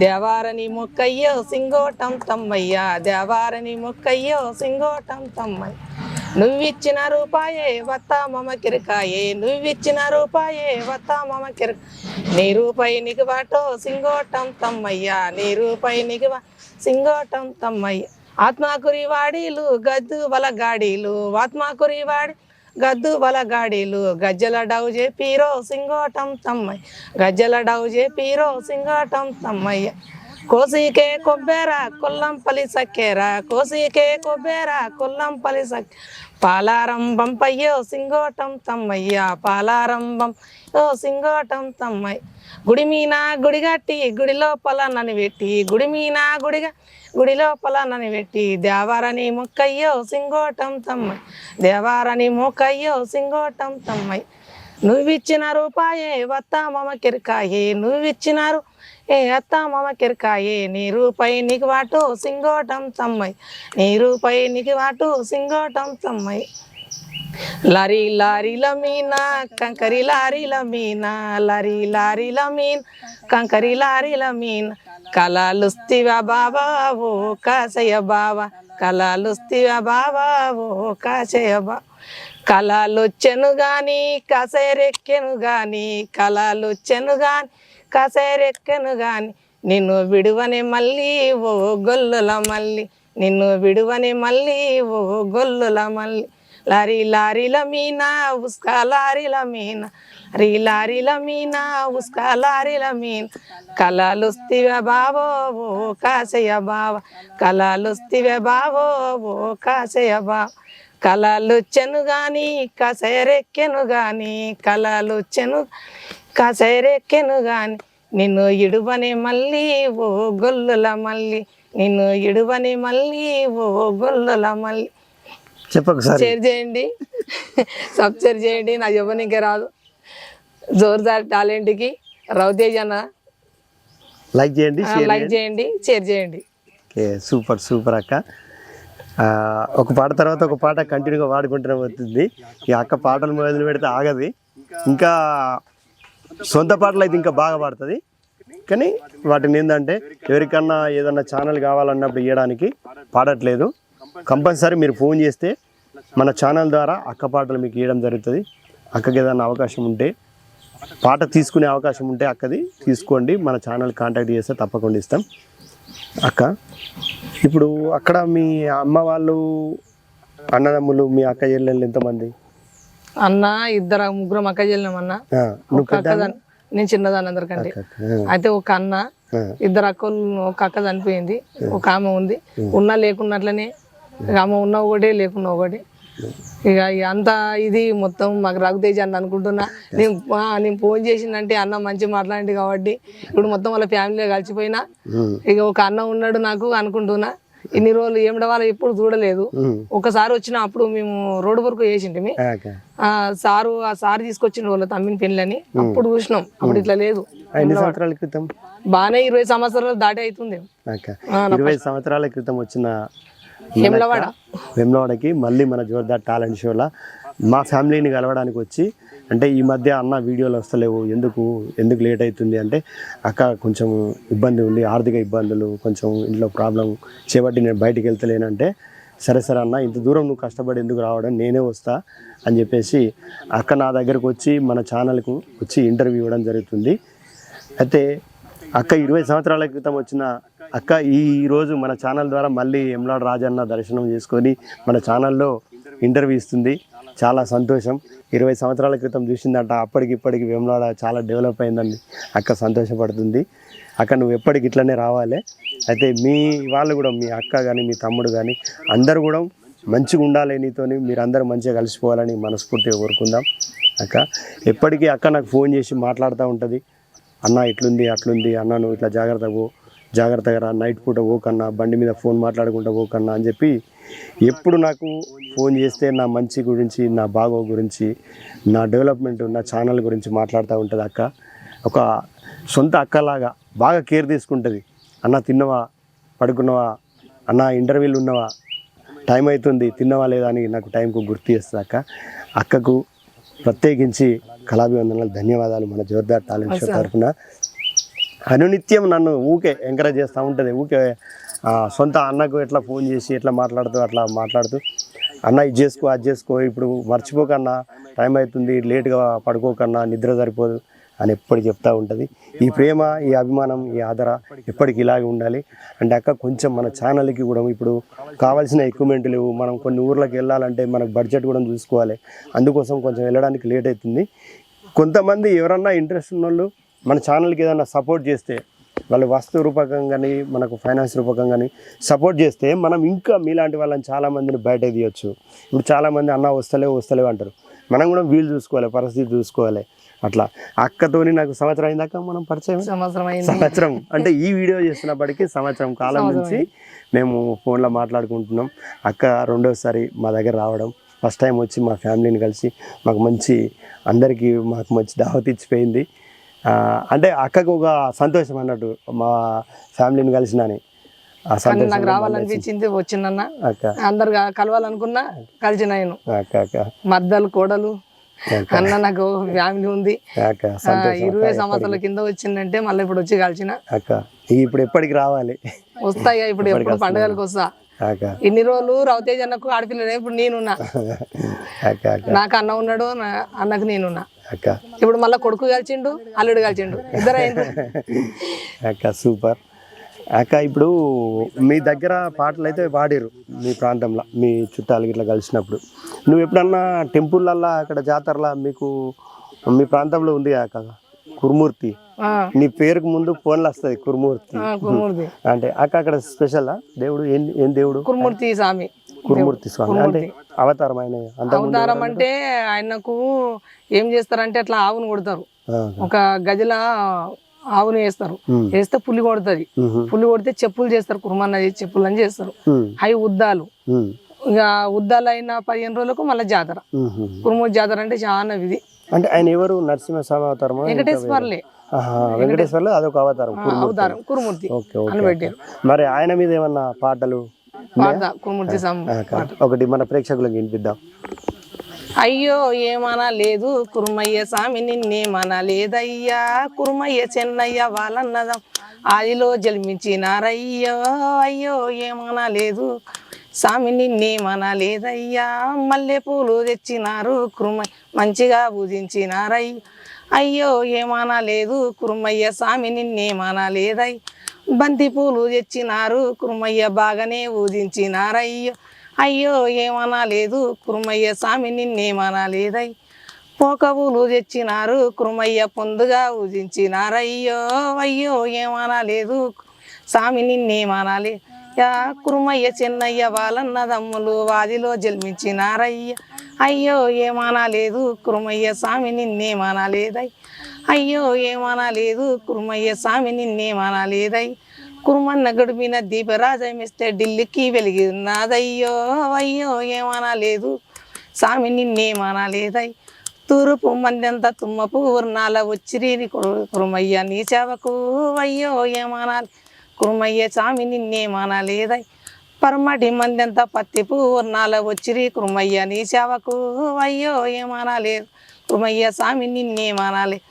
దేవారని మొక్కయ్యో సింగోటం తమ్మయ్య దేవారని మొక్కయ్యో సింగోటం తమ్మయ్య నువ్విచ్చిన రూపాయే వత్తా మమ కిరకాయే నువ్విచ్చిన రూపాయే వత్తా మమ కిరక నీ రూపాయి నీకు వాటో సింగోటం తమ్మయ్య నీ రూపాయి నీకు సింగోటం తమ్మయ్య ఆత్మాకురి వాడీలు గద్దు బల గాడీలు ఆత్మాకురి వాడి గద్దు బల గాడీలు గజ్జల డౌజే పీరో సింగోటం తమ్మయ్య గజ్జల డౌజే పీరో సింగోటం తమ్మయ్య కోసికే కొబ్బెర కొల్లంపల్లి సక్కెర కోసికే కొబ్బెర కొల్లంపల్లి సక్కెర పాలారంభం పయ్యో సింగోటం తమ్మయ్య పాలారంభం ఓ సింగోటం తమ్మయ్య గుడి మీన గుడిగట్టి గుడి లోపల నన్ను పెట్టి గుడి మీన గుడి లోపల నన్ను పెట్టి దేవారని మొక్కయ్యో సింగోటం తమ్మయ్య దేవారని మొక్కయ్యో సింగోటం తమ్మయ్య నువ్విచ్చిన రూపాయే వత్తా మమ కిరకాయే నువ్విచ్చినారు ఏ అత్త మమ కిరకాయే నీ రూపాయి నీకు వాటు సింగోటం తమ్మయ్య నీ రూపాయి నీకు వాటు సింగోటం తమ్మయ్య లారీ లారీల మీన కంకరి లారీల మీన లారీ లారీల మీన కంకరి లారీల మీన కళలుస్తివా బాబా ఓ కాసయ్య బాబా కళలుస్తివా బాబా ఓ కాసయ్య బాబా కళలొచ్చెను గాని కసరెక్కెను గాని కళలొచ్చెను గాని కసరెక్కెను గాని నిన్ను విడువనే మళ్ళీ ఓ గొల్లుల మళ్ళీ నిన్ను విడువనే మళ్ళీ ఓ గొల్లుల మళ్ళీ లారీ లారీల మీన ఉస్కా లారీల మీన లారీల మీన ఉస్కా లారీల మీన కళలుస్తివే బావో ఓ కాసయ్య బావ కళలుస్తివే బావో ఓ కాసయ్య బావ కళలొచ్చెను గాని కసరెక్కెను గాని కళలొచ్చెను కసరెక్కెను గాని నిన్ను ఇడువనే మళ్ళీ ఓ గొల్లుల మళ్ళీ నిన్ను ఇడువనే మళ్ళీ ఓ గొల్లుల మళ్ళీ చెప్పొకసారి షేర్ చేయండి సబ్స్క్రైబ్ చేయండి నా ఇవ్వనికే రాదు జోర్దార్ టాలెంట్కి రవితేజ్ అన్న లైక్ చేయండి లైక్ చేయండి షేర్ చేయండి ఓకే సూపర్ సూపర్ అక్క ఒక పాట తర్వాత ఒక పాట కంటిన్యూగా పాడుకుంటూనే పోతుంది ఈ అక్క పాటలు మొదలు పెడితే ఆగది ఇంకా సొంత పాటలు అయితే ఇంకా బాగా పాడుతుంది కానీ వాటిని ఏంటంటే ఎవరికన్నా ఏదన్నా ఛానల్ కావాలన్నప్పుడు ఇవ్వడానికి పాడట్లేదు కంపల్సరీ మీరు ఫోన్ చేస్తే మన ఛానల్ ద్వారా అక్క పాటలు మీకు ఇవ్వడం జరుగుతుంది అక్కకి ఏదైనా అవకాశం ఉంటే పాట తీసుకునే అవకాశం ఉంటే అక్కది తీసుకోండి మన ఛానల్ కాంటాక్ట్ చేస్తే తప్పకుండా ఇస్తాం అక్క ఇప్పుడు అక్కడ మీ అమ్మ వాళ్ళు అన్నదమ్ములు మీ అక్క చెల్లెళ్ళు ఎంతమంది అన్న ఇద్దరు ముగ్గురం అక్క చెల్లినామన్న నేను చిన్నదాన్ని అందరికంటే అయితే ఒక అన్న ఇద్దరు అక్కలు ఒక అక్క చనిపోయింది ఒక ఆమె ఉంది ఉన్నా లేకున్నట్లనే ఆమె ఉన్న ఒకటే లేకున్నా ఒకటి ఇక అంతా ఇది మొత్తం మాకు రఘుతేజ్ అన్న అనుకుంటున్నా నేను ఫోన్ చేసిందంటే అన్న మంచి మాట్లాడింది కాబట్టి ఇప్పుడు మొత్తం వాళ్ళ ఫ్యామిలీలో కలిసిపోయినా ఇక ఒక అన్న ఉన్నాడు నాకు అనుకుంటున్నా ఇన్ని రోజులు ఏమిడ వాళ్ళు ఎప్పుడు చూడలేదు ఒకసారి వచ్చిన అప్పుడు మేము రోడ్డు వరకు చేసింటిమి ఆ సారు తీసుకొచ్చిన వాళ్ళ తమ్మిని పెళ్ళని అప్పుడు చూసినాం అప్పుడు ఇట్లా లేదు బాగానే 20 సంవత్సరాలు దాటి అవుతుంది 20 సంవత్సరాల క్రితం వచ్చిన వేములవాడకి మళ్ళీ మన జోర్దార్ టాలెంట్ షోలో మా ఫ్యామిలీని కలవడానికి వచ్చి అంటే ఈ మధ్య అన్న వీడియోలు వస్తలేవు ఎందుకు లేట్ అవుతుంది అంటే అక్క కొంచెం ఇబ్బంది ఉంది ఆర్థిక ఇబ్బందులు కొంచెం ఇంట్లో ప్రాబ్లం చేపట్టి నేను బయటికి వెళ్తలేనంటే సరే అన్న ఇంత దూరం నువ్వు కష్టపడి ఎందుకు రావడం నేనే వస్తా అని చెప్పేసి అక్క నా దగ్గరకు వచ్చి మన ఛానల్కు వచ్చి ఇంటర్వ్యూ ఇవ్వడం జరుగుతుంది అయితే అక్క 20 సంవత్సరాల క్రితం వచ్చిన అక్క ఈరోజు మన ఛానల్ ద్వారా మళ్ళీ ఎమ్లాడ్ రాజన్న దర్శనం చేసుకొని మన ఛానల్లో ఇంటర్వ్యూ ఇస్తుంది చాలా సంతోషం 20 సంవత్సరాల క్రితం చూసిందంట అప్పటికిప్పటికి వేములవాడ చాలా డెవలప్ అయిందని అక్క సంతోషపడుతుంది అక్క నువ్వు ఎప్పటికి ఇట్లనే రావాలి అయితే మీ వాళ్ళు కూడా మీ అక్క కానీ మీ తమ్ముడు కానీ అందరూ కూడా మంచిగా ఉండాలి నీతోని మీరందరూ మంచిగా కలిసిపోవాలని మనస్ఫూర్తిగా కోరుకుందాం అక్క ఎప్పటికీ అక్క నాకు ఫోన్ చేసి మాట్లాడుతూ ఉంటుంది అన్న ఇట్లుంది అట్లుంది అన్న నువ్వు ఇట్లా జాగ్రత్తగా రా నైట్ పూట పోకన్నా బండి మీద ఫోన్ మాట్లాడుకుంటా పోకన్నా అని చెప్పి ఎప్పుడు నాకు ఫోన్ చేస్తే నా మంచి గురించి నా బాగో గురించి నా డెవలప్మెంట్ నా ఛానల్ గురించి మాట్లాడుతూ ఉంటుంది అక్క ఒక సొంత అక్కలాగా బాగా కేర్ తీసుకుంటుంది అన్న తిన్నవా పడుకున్నవా అన్న ఇంటర్వ్యూలు ఉన్నవా టైం అవుతుంది తిన్నవా లేదా అని నాకు టైంకు గుర్తు చేస్తుంది అక్కకు ప్రత్యేకించి కళాభివందనాలు ధన్యవాదాలు మన జోర్దార్ టాలెంట్ షో తరఫున అనునిత్యం నన్ను ఊకే ఎంకరేజ్ చేస్తూ ఉంటుంది. ఊకే సొంత అన్నకు ఎట్లా ఫోన్ చేసి ఎట్లా మాట్లాడుతూ అన్న ఇది చేసుకో అది చేసుకో, ఇప్పుడు మర్చిపోకన్నా, టైం అవుతుంది, లేట్గా పడుకోకన్నా, నిద్ర సరిపోదు అని ఎప్పటికి చెప్తూ ఉంటుంది. ఈ ప్రేమ, ఈ అభిమానం, ఈ ఆదర ఎప్పటికి ఇలాగే ఉండాలి. అంటే అక్క కొంచెం మన ఛానల్కి కూడా ఇప్పుడు కావాల్సిన ఎక్విప్మెంట్ లేవు. మనం కొన్ని ఊర్లకు వెళ్ళాలంటే మనకు బడ్జెట్ కూడా చూసుకోవాలి. అందుకోసం కొంచెం వెళ్ళడానికి లేట్ అవుతుంది. కొంతమంది ఎవరన్నా ఇంట్రెస్ట్ ఉన్న వాళ్ళు మన ఛానల్కి ఏదైనా సపోర్ట్ చేస్తే, వాళ్ళు వస్తు రూపకంగా కానీ మనకు ఫైనాన్స్ రూపకంగా కానీ సపోర్ట్ చేస్తే మనం ఇంకా మీలాంటి వాళ్ళని చాలామందిని బయట తీయచ్చు. ఇప్పుడు చాలామంది అన్న వస్తలేవు అంటారు. మనం కూడా వీలు చూసుకోవాలి, పరిస్థితి చూసుకోవాలి. అట్లా అక్కతోని నాకు సంవత్సరం అయిందాక మనం పరిచయం. సంవత్సరం అంటే ఈ వీడియో చేస్తున్నప్పటికీ సంవత్సరం కాలం నుంచి మేము ఫోన్లో మాట్లాడుకుంటున్నాం. అక్క రెండోసారి మా దగ్గర రావడం, ఫస్ట్ టైం వచ్చి మా ఫ్యామిలీని కలిసి మాకు మంచి దావత్ ఇచ్చిపోయింది. అంటే అక్కకు ఒక సంతోషం అన్నట్టు, మా ఫ్యామిలీని కలిసినని ఆ సంతోషం నాకు రావాలనిపించింది, వచ్చిందన్న. అందరు కలవాలనుకున్నా కలిసిన నేను. మద్దలు కోడలు అన్న నాకు ఫ్యామిలీ ఉంది. 20 సంవత్సరాల కింద వచ్చిందంటే మళ్ళీ ఇప్పుడు వచ్చి కలిసిన. ఇప్పుడు ఎప్పటికి రావాలి, వస్తాయి. ఇప్పుడు పండుగలకు వస్తా. ఇన్ని రోజులు రవితేజ్ అన్నకు ఆడపిల్లనే, ఇప్పుడు నేనున్నా. నాకు అన్న ఉన్నాడు, అన్నకు నేనున్నా. ఇప్పుడు మళ్ళీ కొడుకు కలిసిండు, అల్లుడు కలిసిండు, ఇద్దరు అయిండు. అక్క సూపర్. అక్క ఇప్పుడు మీ దగ్గర పాటలు అయితే పాడిరు మీ ప్రాంతంలో, మీ చుట్టాలు ఇట్లా కలిసినప్పుడు. నువ్వు ఎప్పుడన్నా టెంపుల్లల్లా అక్కడ జాతరలా మీకు మీ ప్రాంతంలో ఉంది అక్క కురుమూర్తి, నీ పేరుకు ముందు ఫోన్లు వస్తుంది కురుమూర్తి అంటే అక్క అక్కడ స్పెషల్ దేవుడు ఏం దేవుడు? కురుమూర్తి స్వామి. కురుమూర్తి స్వామి అంటే అవతారం ఆయన. అవతారం అంటే ఆయనకు ఏం చేస్తారంటే అట్లా ఆవును కొడతారు, ఒక గజల ఆవును వేస్తారు, వేస్తే పులి కొడుతుంది. పులి కొడితే చెప్పులు చేస్తారు, కుర్మన్న చెప్పులు అని చేస్తారు. అవి ఉద్దాలు. ఇక ఉద్దాలు అయిన 15 రోజులకు మళ్ళీ జాతర, కురుమూర్తి జాతర అంటే చాలా ఇది. అంటే ఆయన ఎవరు? నరసింహస్వామి అవతారం? వెంకటేశ్వర్లే. వెంకటేశ్వర్లు అదొక అవతారం కురుమూర్తి అని పెట్టారు. మరి ఆయన మీద ఏమన్నా పాటలు కురుమూర్తి ఒకటి మన ప్రేక్షకులకు వినిపిద్దాం. అయ్యో ఏమనా లేదు కురుమయ్య స్వామి నిన్నేమనా లేదయ్యా, కురుమయ్య చెన్నయ్య వాళ్ళన్నదం ఆదిలో జన్మించినారయ్యో. అయ్యో ఏమనా లేదు స్వామి నిన్నేమనా లేదయ్యా, మల్లె పూలు తెచ్చినారు కురుమయ్య మంచిగా పూజించినారయ్య. అయ్యో ఏమనా లేదు కురుమయ్య స్వామి నిన్నేమనా లేదయ్య, బంతి పూలు తెచ్చినారు కురుమయ్య బాగానే పూజించినారయ్యో. అయ్యో ఏమనా లేదు కురుమయ్య స్వామి నిన్నేమనా లేదయ్య, పోక పూలు తెచ్చినారు కురుమయ్య పొందుగా పూజించినారయ్యో. అయ్యో ఏమనా లేదు స్వామి నిన్నేమనా యా, కురుమయ్య చెన్నయ్య వాళ్ళన్నదమ్ములు వాదిలో జన్మించినారయ్య. అయ్యో ఏమనా లేదు కురుమయ్య స్వామి నిన్నేమనా లేదయ్య, అయ్యో ఏమనా లేదు కురుమయ్య స్వామి నిన్నేమనా లేదయ్య, కురుమన్న గడిపిన దీపరాజమిస్తే ఢిల్లీకి వెలిగినాదయ్యో. అయ్యో ఏమనా లేదు స్వామి నిన్నేమనా లేదయ్య, తూర్పు మందెంత తుమ్మపు వర్ణాల వచ్చిరి కురుమయ్య నీ సేవకు. అయ్యో ఏమనా కురుమయ్య స్వామి నిన్నేమనా లేదయ్య, పరమటి మందెంత పత్తిపు వర్ణాల వచ్చిరి కురుమయ్య నీ సేవకు. అయ్యో ఏమనా లేదు కురుమయ్య స్వామి నిన్నేమనా లేదు.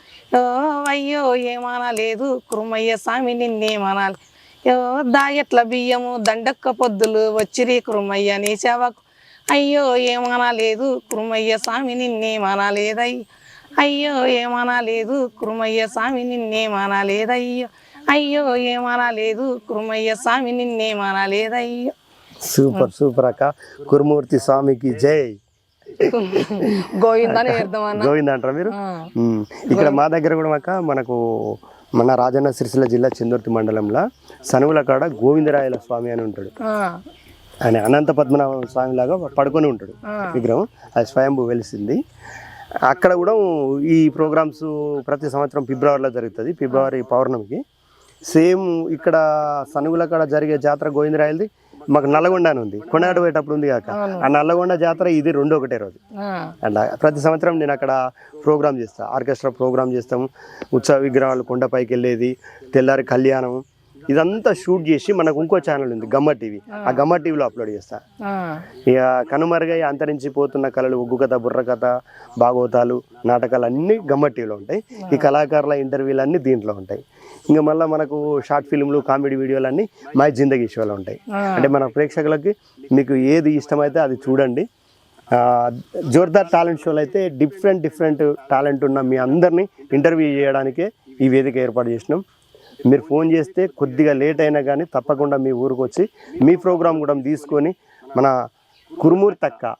అయ్యో ఏమనా లేదు కురుమయ్య స్వామి నిన్నేమనా లేదు. దాయట్ల బియ్యము దండక్క పొద్దులు వచ్చిరి కురుమయ్య నీ సేవకు. అయ్యో ఏమనా లేదు కురుమయ్య స్వామి నిన్నేమనా లేదయ్య, అయ్యో ఏమనా లేదు కురుమయ్య స్వామి నిన్నేమనా లేదయ్యో. అయ్యో ఏమనా లేదు కురుమయ్య స్వామి నిన్నేమనా లేదయ్యో. సూపర్ సూపర్ అక్క. కురుమూర్తి స్వామికి జై. గోవిందని గోవింద అంటారా మీరు? ఇక్కడ మా దగ్గర కూడా అక్క మనకు మన రాజన్న సిరిసిల్ల జిల్లా చందుర్తి మండలంలో సనువుల కాడ గోవిందరాయల స్వామి అని ఉంటాడు. ఆయన అనంత పద్మనాభ స్వామి లాగా పడుకొని ఉంటాడు విగ్రహం, అది స్వయంభూ వెలిసింది. అక్కడ కూడా ఈ ప్రోగ్రామ్స్ ప్రతి సంవత్సరం ఫిబ్రవరిలో జరుగుతుంది, ఫిబ్రవరి పౌర్ణమికి. సేమ్ ఇక్కడ సనుగుల కాడ జరిగే జాతర గోవిందరాయలది మాకు నల్లగొండ అని ఉంది, కొనాడు పోయేటప్పుడు ఉంది కాక. ఆ నల్లగొండ జాతర ఇది ఒకటే రోజు. అండ్ ప్రతి సంవత్సరం నేను అక్కడ ప్రోగ్రామ్ చేస్తాను, ఆర్కెస్ట్రా ప్రోగ్రామ్ చేస్తాము. ఉత్సవ విగ్రహాలు కొండపైకి వెళ్ళేది, తెల్లారి కళ్యాణం, ఇదంతా షూట్ చేసి మనకు ఇంకో ఛానల్ ఉంది గమ్మ టీవీ, ఆ గమ్మ టీవీలో అప్లోడ్ చేస్తా. ఇక కనుమరుగై అంతరించిపోతున్న కళలు, ఒగ్గు కథ, బుర్ర కథ, భాగవతాలు, నాటకాలు అన్నీ గమ్మ టీవీలో ఉంటాయి. ఈ కళాకారుల ఇంటర్వ్యూలు అన్నీ దీంట్లో ఉంటాయి. ఇంకా మళ్ళీ మనకు షార్ట్ ఫిల్మ్లు, కామెడీ వీడియోలు అన్నీ మై జిందగీ షోలో ఉంటాయి. అంటే మన ప్రేక్షకులకి మీకు ఏది ఇష్టమైతే అది చూడండి. జోర్దార్ టాలెంట్ షోలో అయితే డిఫరెంట్ టాలెంట్ ఉన్న మీ అందరినీ ఇంటర్వ్యూ చేయడానికే ఈ వేదిక ఏర్పాటు చేసినాం. మీరు ఫోన్ చేస్తే కొద్దిగా లేట్ అయినా కానీ తప్పకుండా మీ ఊరికి వచ్చి మీ ప్రోగ్రామ్ కూడా తీసుకొని మన కురుమూరి తక్క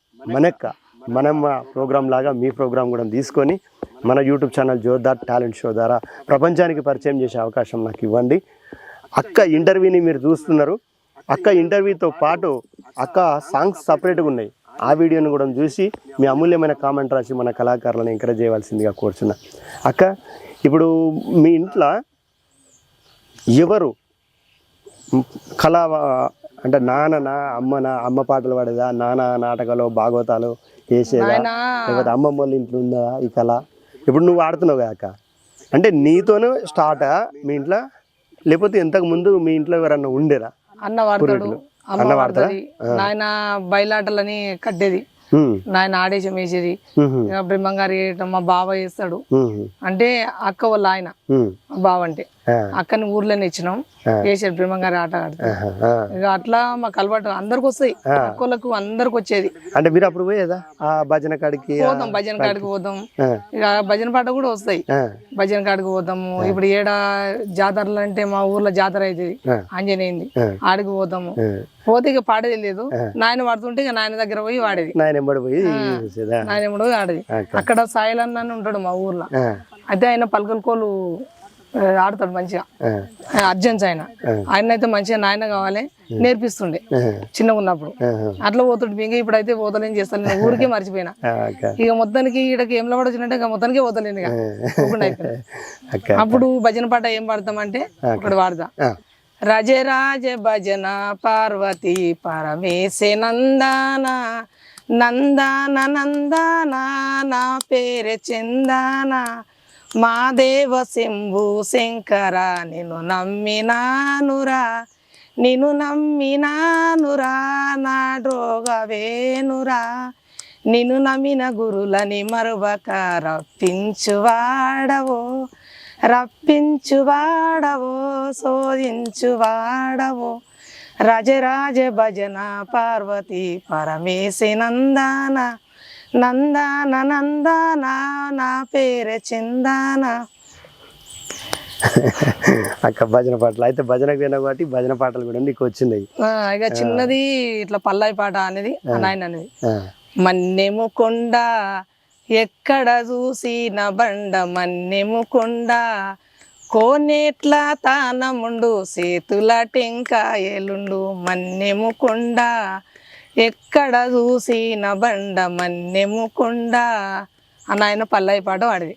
మనమ్మ ప్రోగ్రామ్ లాగా మీ ప్రోగ్రామ్ కూడా తీసుకొని మన YouTube channel Jordar talent show ద్వారా ప్రపంచానికి పరిచయం చేసే అవకాశం నాకు ఇవ్వండి. అక్క ఇంటర్వ్యూని మీరు చూస్తున్నారు. అక్క ఇంటర్వ్యూతో పాటు అక్క సాంగ్స్ సపరేట్గా ఉన్నాయి. ఆ వీడియోని కూడా చూసి మీ అమూల్యమైన కామెంట్ రాసి మన కళాకారులను ఎంకరేజ్ చేయవలసిందిగా కోరుచున్నా. అక్క, ఇప్పుడు మీ ఇంట్లో ఎవరు కళా అంటే నాన్ననా, అమ్మ పాటలు పాడేదా, నాన్న నాటకాలు, భాగవతాలు వేసేదా, లేకపోతే అమ్మమ్మ వాళ్ళ ఇంట్లో ఉందా ఈ కళ? ఇప్పుడు నువ్వు ఆడుతున్నావు కదా అక్క, అంటే నీతోనే స్టార్టా మీ ఇంట్లో, లేకపోతే ఇంతకు ముందు మీ ఇంట్లో ఎవరన్నా ఉండేరా? అన్న వాడతాడు, అమ్మ వాడుతుంది. నాయన బయలాటలని కట్టేది, నాయన ఆడేశం వేసేది, బ్రహ్మంగారి మా బావ వేస్తాడు. అంటే అక్క వాళ్ళ ఆయన బావ అంటే అక్కని ఊర్లోనే ఇచ్చినాం, వేసాడు బ్రహ్మంగారి ఆట ఆడుతుంది. ఇక అట్లా మాకు అలవాటు అందరికి వస్తాయి, అక్కలకు అందరికి వచ్చేది. అంటే మీరు అప్పుడు పోయేదా భజన కాడికి? పోతాం, భజన కాడికి పోతాం. ఇక భజన పాట కూడా వస్తాయి, భజన కాడికి పోతాము. ఇప్పుడు ఏడా జాతరలు అంటే మా ఊర్లో జాతర అవుతుంది, ఆంజనేయంది, ఆడికి పోతాము. పోతే ఇక పాడేది లేదు, నాయన పాడుతుంటే ఇక నాయన దగ్గర పోయి వాడేది, నాయన పోయి ఆడేది. అక్కడ సాయిల్ అన్న ఉంటాడు మా ఊర్లో, అయితే ఆయన పలకల కోలు ఆడతాడు మంచిగా, అర్జెంట్స్ ఆయన అయితే మంచిగా నాయన కావాలి నేర్పిస్తుండే చిన్నగా ఉన్నప్పుడు. అట్లా పోతుండే. ఇంకా ఇప్పుడైతే పోతలేని చేస్తాను, నేను ఊరికే మర్చిపోయినా. ఇక మొత్తానికి ఈడకి ఏం వచ్చినట్టే ఇక మొత్తానికి పోతలేను. ఇక అప్పుడు భజన పాట ఏం పాడతామంటే ఒకటి పాడతా. రజ రాజ భజన పార్వతి పరమేశే నందాన నందాన నందాన నా పేరు చందాన మా దేవ శంభు శంకర నిన్ను నమ్మినానురా నా రోగవేనురా నిన్ను నమ్మిన గురులని మరువక రప్పించువాడవో శోధించువాడవో రాజరాజ భజన పార్వతి పరమేశే నందాన నందాన నందాన నా పేరు చందాన. అక్క భజన పాటలు అయితే భజనకు పోయినా కాబట్టి భజన పాటలు కూడా నీకు వచ్చినాయి. ఇక చిన్నది ఇట్లా పల్లాయి పాట అనేది నాయన అనేది. మన్నెము కొండ ఎక్కడ చూసిన బండ మన్నెము కొండ కోనేట్ల తానముండు చేతుల టెంకాయలుండు మన్నెము కొండ ఎక్కడ చూసిన బండ మన్నెము కొండ అని ఆయన పల్లాయి పాట వాడేది.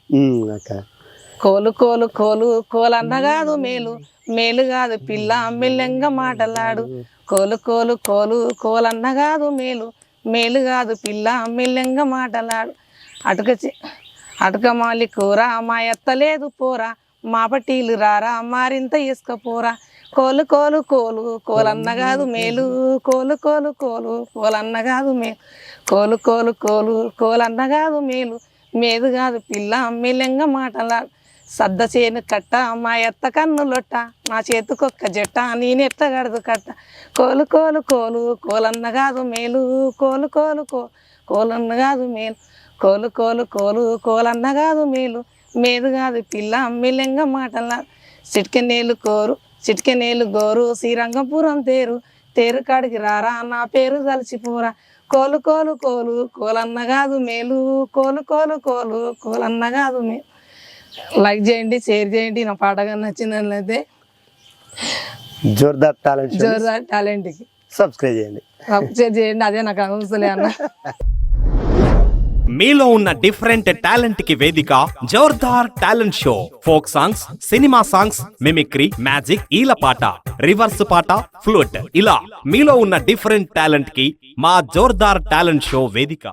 కోలు కోలు కోలు కోలన్న కాదు మేలు, మేలు కాదు పిల్ల మెల్లెంగా మాటలాడు. కోలు కోలు కోలు కోలన్న కాదు మేలు, మేలు కాదు పిల్ల మెల్లెంగా మాటలాడు. అటుక మాలి కూర మా ఎత్తలేదు పోరా, మా పట్టీలు రారా మారింత ఇసుకపోరా. కోలు కోలు కోలు కోలన్న కాదు మేలు, కోలు కోలు కోలు కోలన్న కాదు మేలు, కోలు కోలు కోలు కోలన్న కాదు మేలు, మేదు కాదు పిల్ల మెల్లెంగా మాటలాడు. సద్ద చేను కట్ట మా ఎత్త కన్నులొట్ట, మా చేతికొక్క జట్ట నేనెట్ట గడదు కట్ట. కోలు కోలు కోలు కోలన్న కాదు మేలు, కోలు కోలు కోలన్న కాదు మేలు, కోలు కోలు కోలు కోలన్న కాదు మేలు, మేదు కాదు పిల్ల మెల్లెంగా మాటలాడు. చిటికెనేలు గోరు శ్రీరంగపురం తేరు కాడికి రారా నా పేరు తలచిపోరా. కోలు కోలు కోలు కోలన్న కాదు మేలు, కోలు కోలు కోలు కోలన్న కాదు మేలు. లైక్ చేయండి, షేర్ చేయండి. నా పాటగా నచ్చిందనైతే జోర్దార్ టాలెంట్ కి సబ్స్క్రైబ్ చేయండి. అదే నాకు అవసరం అన్న. మీలో ఉన్న డిఫరెంట్ టాలెంట్ కి వేదిక జోర్దార్ talent show. Folk songs, cinema songs, mimicry, magic, ఈలపాట, రివర్స్ పాట, ఫ్లూట్, ఇలా మీలో ఉన్న డిఫరెంట్ టాలెంట్ కి మా జోర్దార్ టాలెంట్ షో వేదిక.